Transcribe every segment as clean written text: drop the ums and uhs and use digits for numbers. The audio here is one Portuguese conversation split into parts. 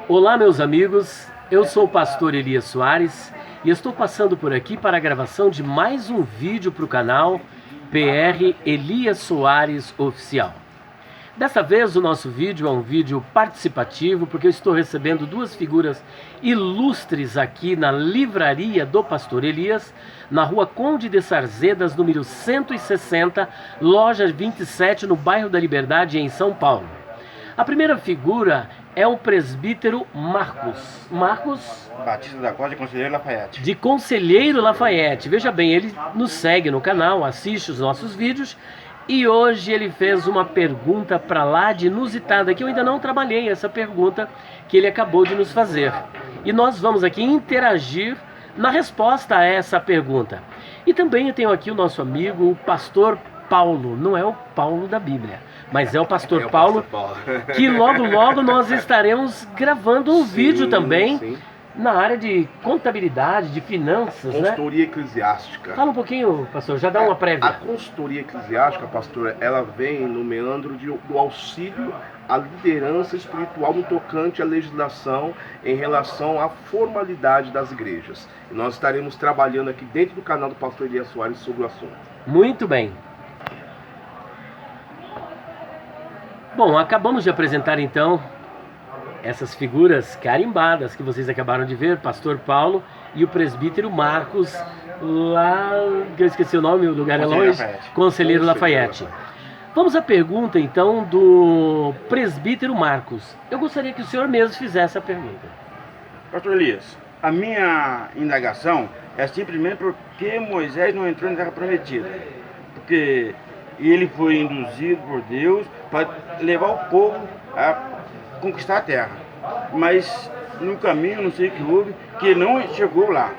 Olá, meus amigos, eu sou o pastor Elias Soares e estou passando por aqui para a gravação de mais um vídeo para o canal PR Elias Soares Oficial. Dessa vez o nosso vídeo é um vídeo participativo porque eu estou recebendo duas figuras ilustres aqui na livraria do Pastor Elias, na rua Conde de Sarzedas, número 160, loja 27, no bairro da Liberdade, em São Paulo. A primeira figura é o presbítero Marcos Batista da Costa, de Conselheiro Lafayette. De Conselheiro Lafayette. Veja bem, ele nos segue no canal, assiste os nossos vídeos e hoje ele fez uma pergunta para lá de inusitada, que eu ainda não trabalhei essa pergunta que ele acabou de nos fazer. E nós vamos aqui interagir na resposta a essa pergunta. E também eu tenho aqui o nosso amigo, o pastor Paulo. Não é o Paulo da Bíblia, mas é o pastor Paulo, que logo nós estaremos gravando um vídeo também. Sim. Na área de contabilidade, de finanças, Consultoria eclesiástica. Fala um pouquinho, pastor, já dá uma prévia. A consultoria eclesiástica, pastor, ela vem no meandro do auxílio à liderança espiritual no tocante à legislação em relação à formalidade das igrejas. E nós estaremos trabalhando aqui dentro do canal do pastor Elias Soares sobre o assunto. Muito bem. Bom, acabamos de apresentar então essas figuras carimbadas que vocês acabaram de ver, pastor Paulo e o presbítero Marcos, lá, que eu esqueci o nome, o lugar é longe, Conselheiro Lafayette. Vamos à pergunta então do presbítero Marcos. Eu gostaria que o senhor mesmo fizesse a pergunta. Pastor Elias, a minha indagação é simplesmente porque Moisés não entrou na Terra Prometida. Porque ele foi induzido por Deus para levar o povo a conquistar a terra, mas no caminho, não sei o que houve, que não chegou lá.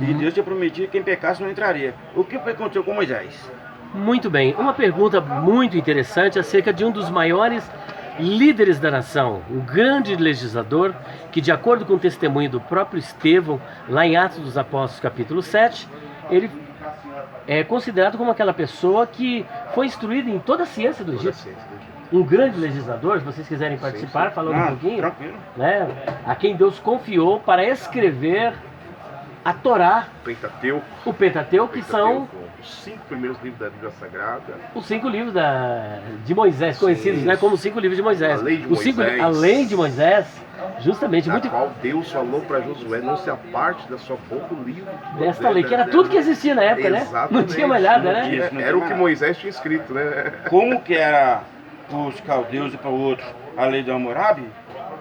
E Deus tinha prometido que quem pecasse não entraria. O que foi que aconteceu com Moisés? Muito bem, uma pergunta muito interessante acerca de um dos maiores líderes da nação, um grande legislador, que de acordo com o testemunho do próprio Estevão, lá em Atos dos Apóstolos capítulo 7, ele é considerado como aquela pessoa que foi instruída em toda a ciência do Egito. Um grande legislador, se vocês quiserem participar, falando um pouquinho, tranquilo. Né, a quem Deus confiou para escrever a Torá, o Pentateuco, que são os 5 primeiros livros da Bíblia Sagrada. Os 5 livros de Moisés, conhecidos, né, como os 5 livros de Moisés. A lei de Moisés, justamente. Na qual Deus falou para Josué, não se aparte da sua boca o livro desta lei, que era tudo que existia na época, né? Não tinha mais nada, né? Era o que Moisés tinha escrito, né? Como que era para os caldeus e para outros a lei de Hammurabi,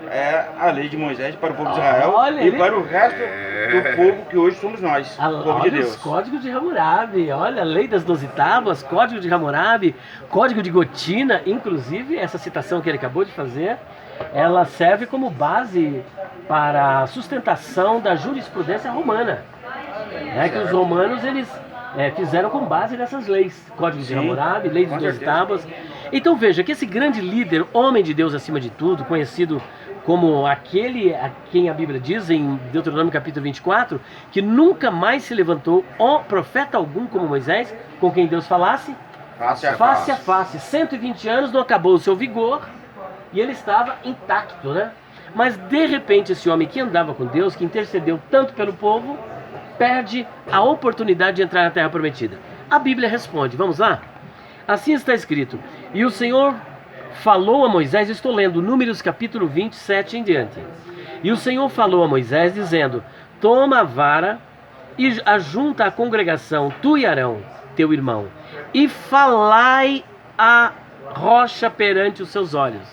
é a lei de Moisés para o povo de Israel e para o resto do povo que hoje somos nós, o povo de Deus. Os códigos de Hammurabi, olha, a lei das 12 tábuas, código de Hammurabi, código de Gotina, inclusive essa citação que ele acabou de fazer, ela serve como base para a sustentação da jurisprudência romana. Que os romanos eles fizeram com base nessas leis, código de Hammurabi, lei das 12 tábuas. Então veja que esse grande líder, homem de Deus acima de tudo, conhecido como aquele a quem a Bíblia diz em Deuteronômio capítulo 24, que nunca mais se levantou profeta algum como Moisés, com quem Deus falasse face a face. 120 anos, não acabou o seu vigor e ele estava intacto, né? Mas de repente esse homem que andava com Deus, que intercedeu tanto pelo povo, perde a oportunidade de entrar na Terra Prometida. A Bíblia responde, vamos lá? Assim está escrito: e o Senhor falou a Moisés, estou lendo Números capítulo 27 em diante. E o Senhor falou a Moisés dizendo: toma a vara e ajunta a congregação, tu e Arão, teu irmão, e falai a rocha perante os seus olhos.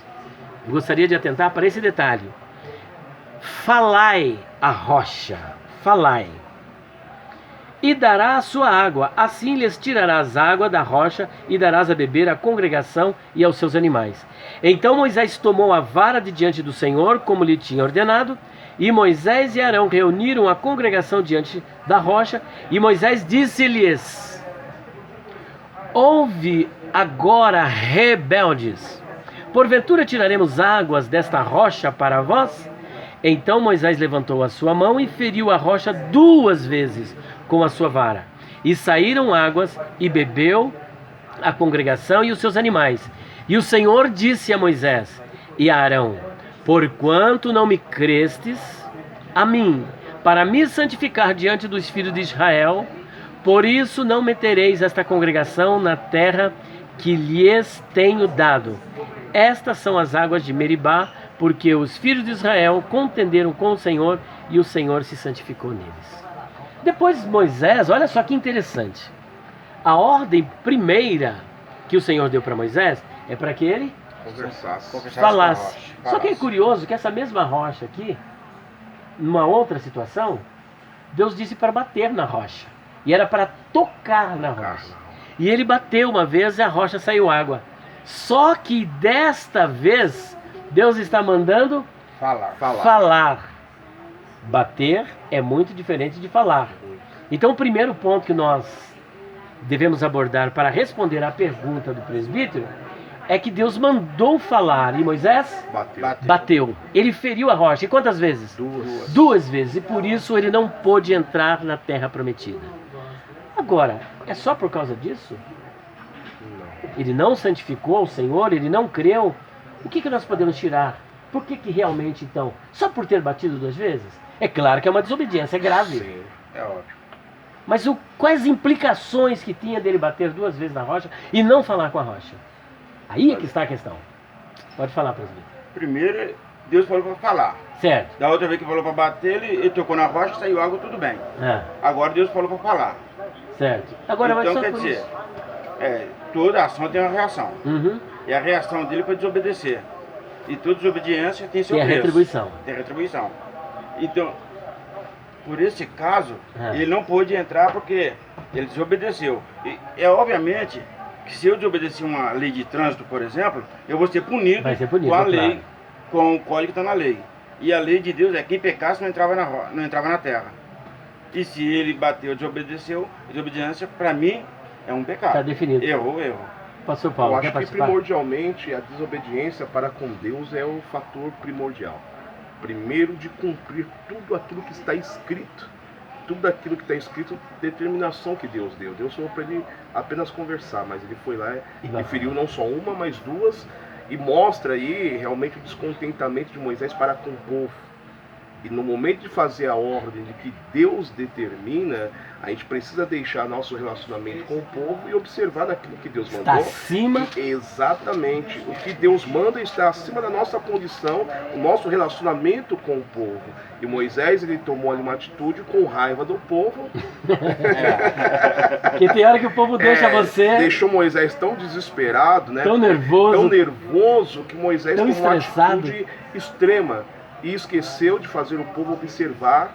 Eu gostaria de atentar para esse detalhe. Falai a rocha, falai. E dará a sua água, assim lhes tirarás água da rocha e darás a beber à congregação e aos seus animais. Então Moisés tomou a vara de diante do Senhor, como lhe tinha ordenado, e Moisés e Arão reuniram a congregação diante da rocha, e Moisés disse-lhes: ouve agora, rebeldes, porventura tiraremos águas desta rocha para vós? Então Moisés levantou a sua mão e feriu a rocha 2 vezes com a sua vara. E saíram águas, e bebeu a congregação e os seus animais. E o Senhor disse a Moisés e a Arão: Porquanto não me crestes a mim, para me santificar diante dos filhos de Israel, por isso não metereis esta congregação na terra que lhes tenho dado. Estas são as águas de Meribá, porque os filhos de Israel contenderam com o Senhor e o Senhor se santificou neles. Depois Moisés, olha só que interessante. A ordem primeira que o Senhor deu para Moisés é para que ele Conversasse. falasse. Só que é curioso que essa mesma rocha aqui, numa outra situação, Deus disse para bater na rocha. E era para tocar na rocha. E ele bateu uma vez e a rocha saiu água. Só que desta vez, Deus está mandando falar. Bater é muito diferente de falar. Então o primeiro ponto que nós devemos abordar para responder à pergunta do presbítero é que Deus mandou falar e Moisés bateu. Ele feriu a rocha. E quantas vezes? Duas vezes. E por isso ele não pôde entrar na terra prometida. Agora, é só por causa disso? Ele não santificou o Senhor, ele não creu. O que nós podemos tirar? Por que realmente então? Só por ter batido 2 vezes? É claro que é uma desobediência grave. Sim, é óbvio. Mas quais implicações que tinha dele bater 2 vezes na rocha e não falar com a rocha? Aí é que está a questão. Pode falar, presbítero. Primeiro, Deus falou para falar. Certo. Da outra vez que falou para bater, ele tocou na rocha, saiu água, tudo bem. Agora Deus falou para falar. Certo. Agora então, vai só quer por dizer, isso. Toda ação tem uma reação. Uhum. E a reação dele foi desobedecer. E toda desobediência tem seu E a preço. retribuição. Tem retribuição. Então, por esse caso, ele não pôde entrar porque ele desobedeceu. E é obviamente que se eu desobedecer uma lei de trânsito, por exemplo, eu vou ser punido, com a lei, claro, com o código que está na lei. E a lei de Deus é quem pecasse não entrava na terra. E se ele bateu, desobedeceu, desobediência, para mim, é um pecado. Está definido. Errou. Pastor Paulo, Eu quer acho que participar? primordialmente a desobediência para com Deus é o fator primordial. Primeiro, de cumprir tudo aquilo que está escrito. Tudo aquilo que está escrito, determinação que Deus deu. Deus falou para ele apenas conversar, mas ele foi lá e feriu não só uma, mas 2, e mostra aí realmente o descontentamento de Moisés para com o povo. E no momento de fazer a ordem de que Deus determina, a gente precisa deixar nosso relacionamento com o povo e observar daquilo que Deus mandou. Está acima. Exatamente. O que Deus manda está acima da nossa condição, o nosso relacionamento com o povo. E Moisés, ele tomou ali uma atitude com raiva do povo. Que tem hora que o povo deixa você. Deixou Moisés tão desesperado, né? Tão nervoso. Que Moisés tão tomou uma estressado. atitude extrema. E esqueceu de fazer o povo observar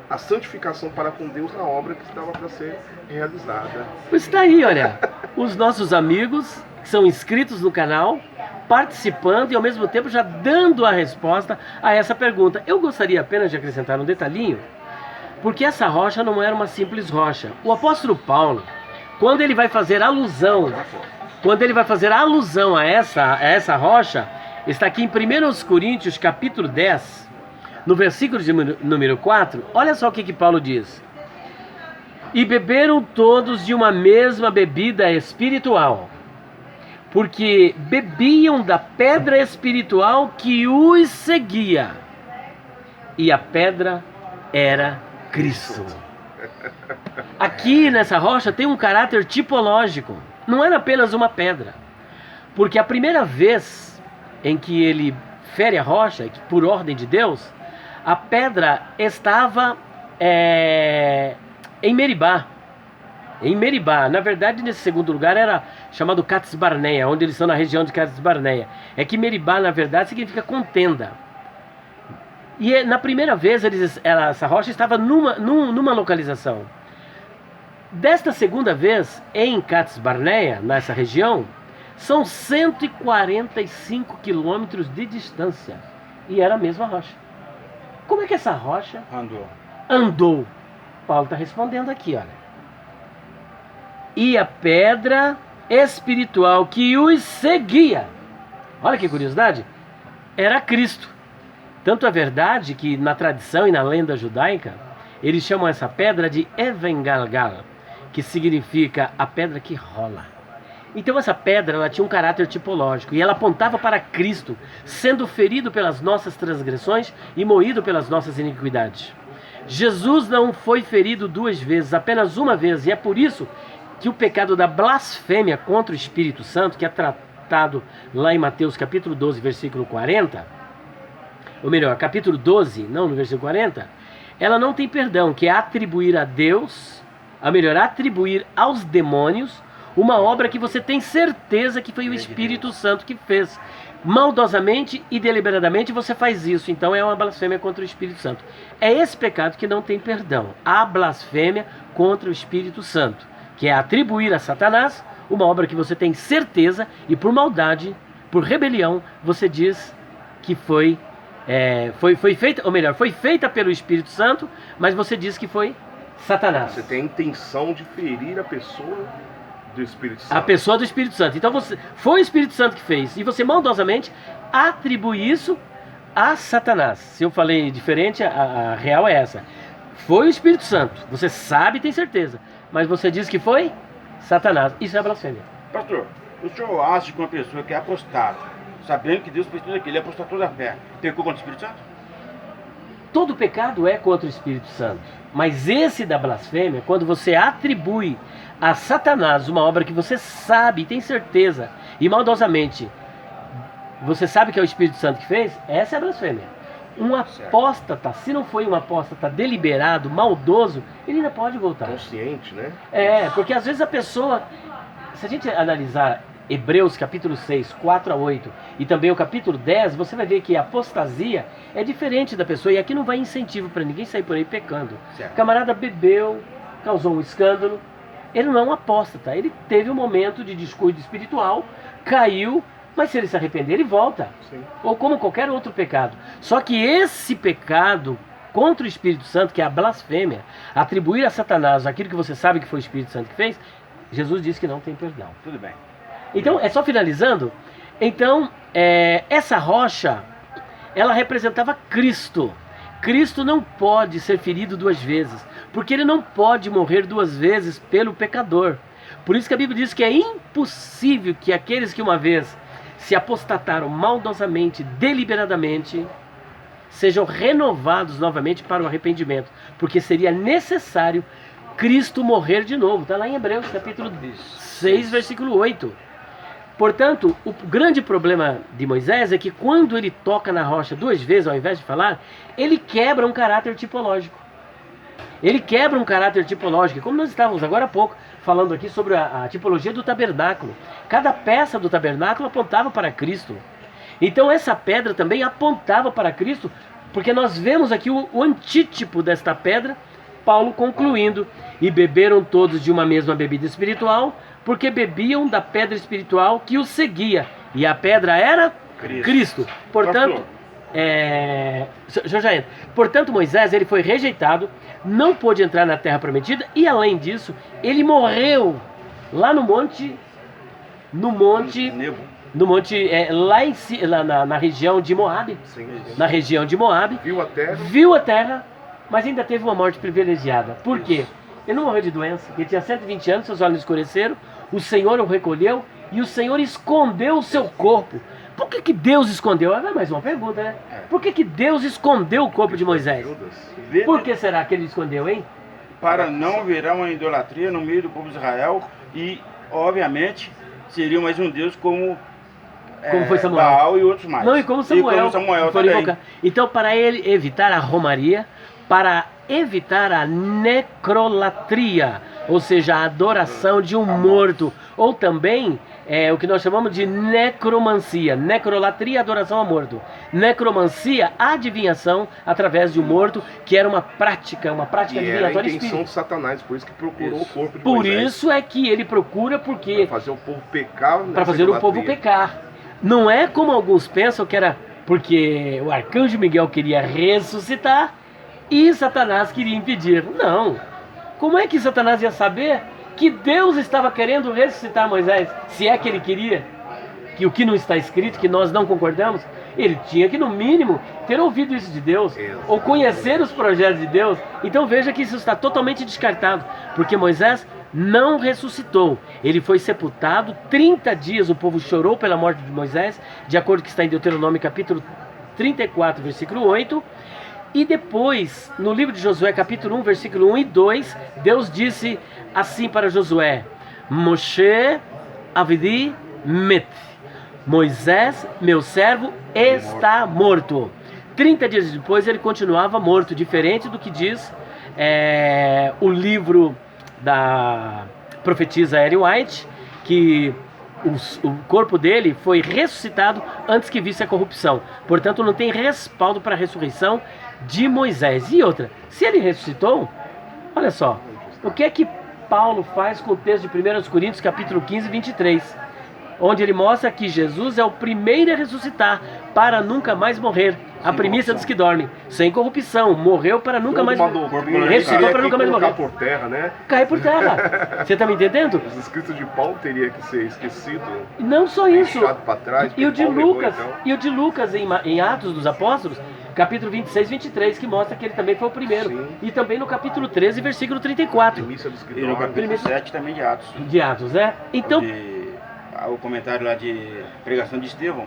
a santificação para com Deus na obra que estava para ser realizada. Pois está aí, olha, os nossos amigos que são inscritos no canal, participando e ao mesmo tempo já dando a resposta a essa pergunta. Eu gostaria apenas de acrescentar um detalhinho, porque essa rocha não era uma simples rocha. O apóstolo Paulo, quando ele vai fazer alusão a essa rocha, está aqui em 1 Coríntios, capítulo 10, no versículo de número 4, olha só o que Paulo diz. E beberam todos de uma mesma bebida espiritual, porque bebiam da pedra espiritual que os seguia, e a pedra era Cristo. Aqui nessa rocha tem um caráter tipológico, não era apenas uma pedra, porque a primeira vez em que ele fere a rocha, por ordem de Deus, a pedra estava em Meribá. Em Meribá, na verdade, nesse segundo lugar era chamado Cades Barneia, onde eles estão na região de Cades Barneia. É que Meribá, na verdade, significa contenda. E na primeira vez, essa rocha estava numa localização. Desta segunda vez, em Cades Barneia, nessa região, são 145 quilômetros de distância. E era a mesma rocha. Como é que essa rocha andou? Paulo está respondendo aqui, olha. E a pedra espiritual que os seguia, olha que curiosidade, era Cristo. Tanto é verdade que na tradição e na lenda judaica, eles chamam essa pedra de Even Galgal, que significa a pedra que rola. Então essa pedra, ela tinha um caráter tipológico e ela apontava para Cristo, sendo ferido pelas nossas transgressões e moído pelas nossas iniquidades. Jesus não foi ferido 2 vezes, apenas uma vez, e é por isso que o pecado da blasfêmia contra o Espírito Santo, que é tratado lá em Mateus capítulo 12, versículo 40, ou melhor, capítulo 12, não no versículo 40, ela não tem perdão, que é atribuir a Deus, atribuir aos demônios uma obra que você tem certeza que foi o Espírito Santo que fez. Maldosamente e deliberadamente você faz isso, então é uma blasfêmia contra o Espírito Santo. É esse pecado que não tem perdão, a blasfêmia contra o Espírito Santo, que é atribuir a Satanás uma obra que você tem certeza e por maldade, por rebelião, você diz que foi feita, ou melhor, foi feita pelo Espírito Santo, mas você diz que foi Satanás. Você tem a intenção de ferir a pessoa do Espírito Santo. A pessoa do Espírito Santo. Então foi o Espírito Santo que fez. E você maldosamente atribui isso a Satanás. Se eu falei diferente, a real é essa. Foi o Espírito Santo. Você sabe e tem certeza. Mas você diz que foi Satanás. Isso é blasfêmia. Pastor, o senhor acha que uma pessoa que é apostada, sabendo que Deus precisa daquele, ele apostatou da fé, pecou contra o Espírito Santo? Todo pecado é contra o Espírito Santo. Mas esse da blasfêmia, quando você atribui a Satanás uma obra que você sabe e tem certeza, e maldosamente você sabe que é o Espírito Santo que fez, essa é a blasfêmia. Um apóstata, se não foi um apóstata deliberado, maldoso, ele ainda pode voltar. Consciente, né? Porque às vezes a pessoa, se a gente analisar Hebreus capítulo 6, 4 a 8 e também o capítulo 10, você vai ver que a apostasia é diferente da pessoa, e aqui não vai incentivo para ninguém sair por aí pecando. Certo. O camarada bebeu, causou um escândalo, ele não é um apóstata, ele teve um momento de descuido espiritual, caiu, mas se ele se arrepender, ele volta. Sim. Ou como qualquer outro pecado. Só que esse pecado contra o Espírito Santo, que é a blasfêmia, atribuir a Satanás aquilo que você sabe que foi o Espírito Santo que fez, Jesus disse que não tem perdão. Tudo bem. Então, só finalizando, então, essa rocha, ela representava Cristo. Cristo não pode ser ferido 2 vezes, porque ele não pode morrer 2 vezes pelo pecador. Por isso que a Bíblia diz que é impossível que aqueles que uma vez se apostataram maldosamente, deliberadamente, sejam renovados novamente para o arrependimento, porque seria necessário Cristo morrer de novo. Está lá em Hebreus capítulo 6, versículo 8. Portanto, o grande problema de Moisés é que quando ele toca na rocha 2 vezes, ao invés de falar, ele quebra um caráter tipológico. Ele quebra um caráter tipológico, como nós estávamos agora há pouco falando aqui sobre a tipologia do tabernáculo. Cada peça do tabernáculo apontava para Cristo. Então essa pedra também apontava para Cristo, porque nós vemos aqui o antítipo desta pedra, Paulo concluindo: e beberam todos de uma mesma bebida espiritual, porque bebiam da pedra espiritual que os seguia, e a pedra era Cristo. Portanto, portanto, Moisés ele foi rejeitado, não pôde entrar na terra prometida, e além disso, ele morreu lá no monte lá na região de Moabe. Sim. Na região de Moabe, Viu a terra. viu a terra, mas ainda teve uma morte privilegiada. Por quê? Ele não morreu de doença, ele tinha 120 anos, seus olhos escureceram, o Senhor o recolheu e o Senhor escondeu o seu corpo. Por que Deus escondeu? É mais uma pergunta, né? Por que Deus escondeu o corpo de Moisés? Por que será que ele escondeu, hein? Para não virar uma idolatria no meio do povo de Israel e, obviamente, seria mais um Deus como foi Samuel. Baal e outros mais. Não, e como Samuel, também. Invocar. Então, para ele evitar a romaria, para evitar a necrolatria, ou seja, a adoração de um morto, ou também o que nós chamamos de necromancia. Necrolatria, adoração a morto. Necromancia, adivinhação através de um morto, que era uma prática adivinhatória. Era a intenção de Satanás, por isso que procurou o corpo de Por Moisés. isso é que ele procura, porque para fazer o povo pecar. Para fazer o povo pecar. Não é como alguns pensam que era porque o arcanjo Miguel queria ressuscitar e Satanás queria impedir. Não. Como é que Satanás ia saber que Deus estava querendo ressuscitar Moisés? Se é que ele queria, que o que não está escrito, que nós não concordamos, ele tinha que, no mínimo, ter ouvido isso de Deus, ou conhecer os projetos de Deus. Então veja que isso está totalmente descartado, porque Moisés não ressuscitou. Ele foi sepultado, 30 dias o povo chorou pela morte de Moisés, de acordo com o que está em Deuteronômio capítulo 34, versículo 8. E depois, no livro de Josué capítulo 1, versículo 1 e 2, Deus disse assim para Josué: Moshe Avdi met. Moisés, meu servo, está morto. 30 dias depois ele continuava morto, diferente do que diz o livro da profetisa Ellen White, que o corpo dele foi ressuscitado antes que visse a corrupção. Portanto, não tem respaldo para a ressurreição de Moisés. E outra, se ele ressuscitou, olha só, o que é que Paulo faz com o texto de 1 Coríntios capítulo 15, 23? Onde ele mostra que Jesus é o primeiro a ressuscitar para nunca mais morrer. A primícia dos que dormem, sem corrupção, morreu para nunca mais morrer. Ressuscitou para nunca mais morrer. Por terra, né? Cai por terra. Você está me entendendo? Os escritos de Paulo teria que ser esquecido. Não só isso. Pra trás, e o de Paulo Lucas, errou, então. e o de Lucas em Atos dos Apóstolos, capítulo 26, 23, que mostra que ele também foi o primeiro. Sim. E também no capítulo 13, versículo 34. Primícia dos que E no dormem. capítulo 7 também de Atos. De Atos, né? Então. O comentário lá de pregação de Estevão,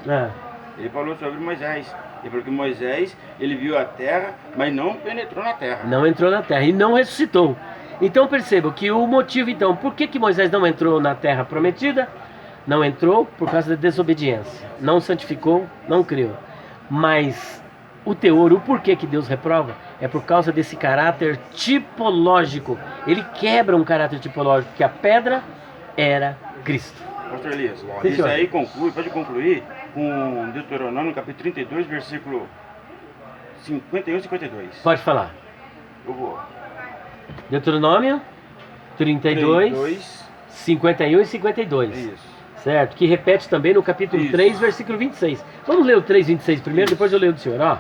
ele falou sobre Moisés. Ele falou que Moisés, ele viu a terra, mas não penetrou na terra. Não entrou na terra e não ressuscitou. Então perceba que o motivo, então, por que Moisés não entrou na terra prometida? Não entrou por causa da desobediência. Não santificou, não criou. Mas o teor, o porquê que Deus reprova, é por causa desse caráter tipológico. Ele quebra um caráter tipológico, que a pedra era Cristo. Pastor Elias, Sim, isso senhor. aí pode concluir com Deuteronômio, capítulo 32, versículo 51 e 52. Pode falar. Eu vou. Deuteronômio 32, 51 e 52. Isso. Certo? Que repete também no capítulo Isso. 3, versículo 26. Vamos ler o 3, 26 primeiro, depois eu leio do Senhor. Ó.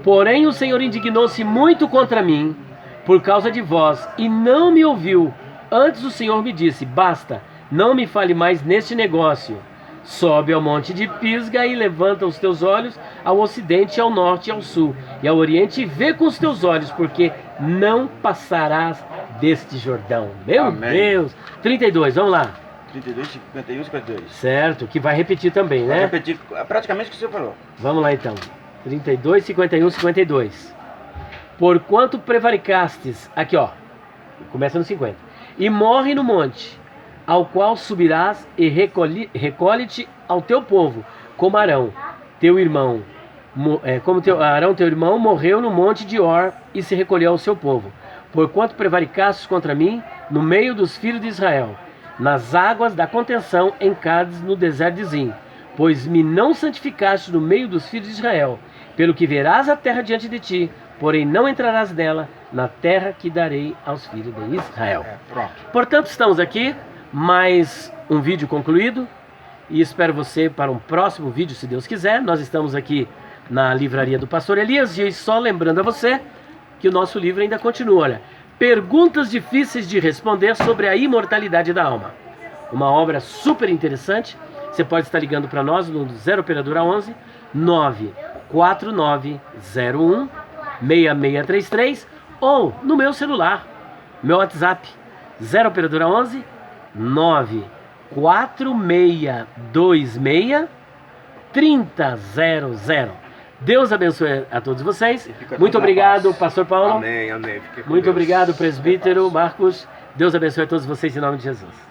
Porém o Senhor indignou-se muito contra mim por causa de vós, e não me ouviu. Antes o Senhor me disse: basta, não me fale mais neste negócio. Sobe ao monte de Pisga e levanta os teus olhos ao ocidente, ao norte e ao sul, e ao oriente, e vê com os teus olhos, porque não passarás deste Jordão. Meu Amém. Deus! 32, vamos lá. 32, 51 e 52. Certo, que vai repetir também, Vou né? repetir praticamente o que o senhor falou. Vamos lá então. 32, 51, 52. Porquanto prevaricastes, aqui ó, começa no 50. E morre no monte, ao qual subirás e recolhe-te ao teu povo, como Arão, teu irmão. Arão, teu irmão, morreu no monte de Or e se recolheu ao seu povo. Porquanto prevaricastes contra mim no meio dos filhos de Israel, nas águas da contenção em Cádiz, no deserto de Zim. Pois me não santificaste no meio dos filhos de Israel, pelo que verás a terra diante de ti, porém não entrarás nela, na terra que darei aos filhos de Israel. Pronto. Portanto, estamos aqui, mais um vídeo concluído, e espero você para um próximo vídeo, se Deus quiser. Nós estamos aqui na livraria do Pastor Elias, e só lembrando a você que o nosso livro ainda continua. Olha, perguntas difíceis de responder sobre a imortalidade da alma. Uma obra super interessante. Você pode estar ligando para nós no 0 operadora 11 94901 6633 ou no meu celular, meu WhatsApp 0 operadora 11 94626 3000. Deus abençoe a todos vocês. Muito obrigado, Pastor Paulo. Amém, amém. Fique com Muito Deus. obrigado, presbítero Marcos. Deus abençoe a todos vocês em nome de Jesus.